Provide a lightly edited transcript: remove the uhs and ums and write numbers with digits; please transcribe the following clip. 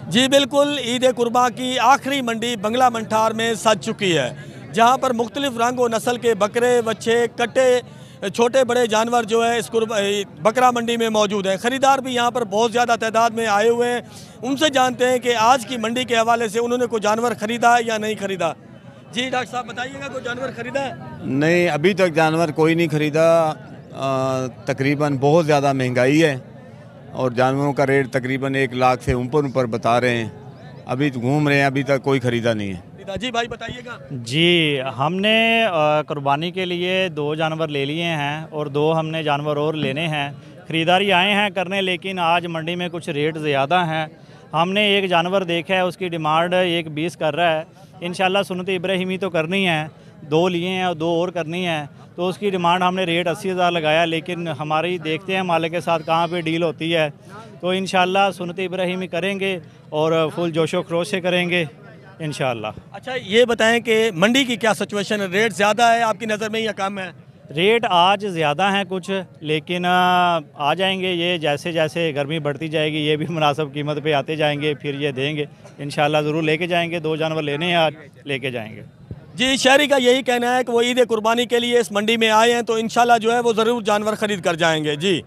जी बिल्कुल, ईद कुर्बा की आखिरी मंडी बंगला मंठार में सज चुकी है, जहां पर मुख्तलिफ रंग और नस्ल के बकरे, बच्चे, कट्टे, छोटे बड़े जानवर जो है इस बकरा मंडी में मौजूद हैं। ख़रीदार भी यहां पर बहुत ज़्यादा तादाद में आए हुए हैं। उनसे जानते हैं कि आज की मंडी के हवाले से उन्होंने कोई जानवर ख़रीदा या नहीं ख़रीदा। जी डॉक्टर साहब बताइएगा, कोई जानवर ख़रीदा है? नहीं, अभी तक जानवर कोई नहीं ख़रीदा। तकरीबन बहुत ज़्यादा महंगाई है और जानवरों का रेट तकरीबन 1 लाख से ऊपर बता रहे हैं। अभी घूम रहे हैं, अभी तक कोई ख़रीदा नहीं है। जी भाई बताइएगा। जी, हमने कुर्बानी के लिए 2 जानवर ले लिए हैं और 2 हमने जानवर और लेने हैं। ख़रीदारी आए हैं करने, लेकिन आज मंडी में कुछ रेट ज़्यादा हैं। हमने एक जानवर देखा है, उसकी डिमांड 1.20 कर रहा है। इंशाल्लाह सुन्नत इब्राहिमी तो करनी है, 2 लिए हैं और 2 और करनी है, तो उसकी डिमांड हमने रेट 80,000 लगाया। लेकिन हमारी देखते हैं मालिक के साथ कहाँ पे डील होती है, तो इंशाल्लाह सुन्नत इब्राहिमी करेंगे और फुल जोशो खरोश से करेंगे इंशाल्लाह। अच्छा ये बताएं कि मंडी की क्या सिचुएशन है, रेट ज़्यादा है आपकी नज़र में या कम है? रेट आज ज़्यादा हैं कुछ, लेकिन आ जाएंगे ये, जैसे जैसे गर्मी बढ़ती जाएगी ये भी मुनासिब कीमत पे आते जाएंगे, फिर ये देंगे इंशाल्लाह। ज़रूर लेके जाएंगे, 2 जानवर लेने हैं आज, लेके जाएंगे। जी, शहरी का यही कहना है कि वो ईद कुर्बानी के लिए इस मंडी में आए हैं, तो इंशाल्लाह जो है वो ज़रूर जानवर ख़रीद कर जाएंगे। जी।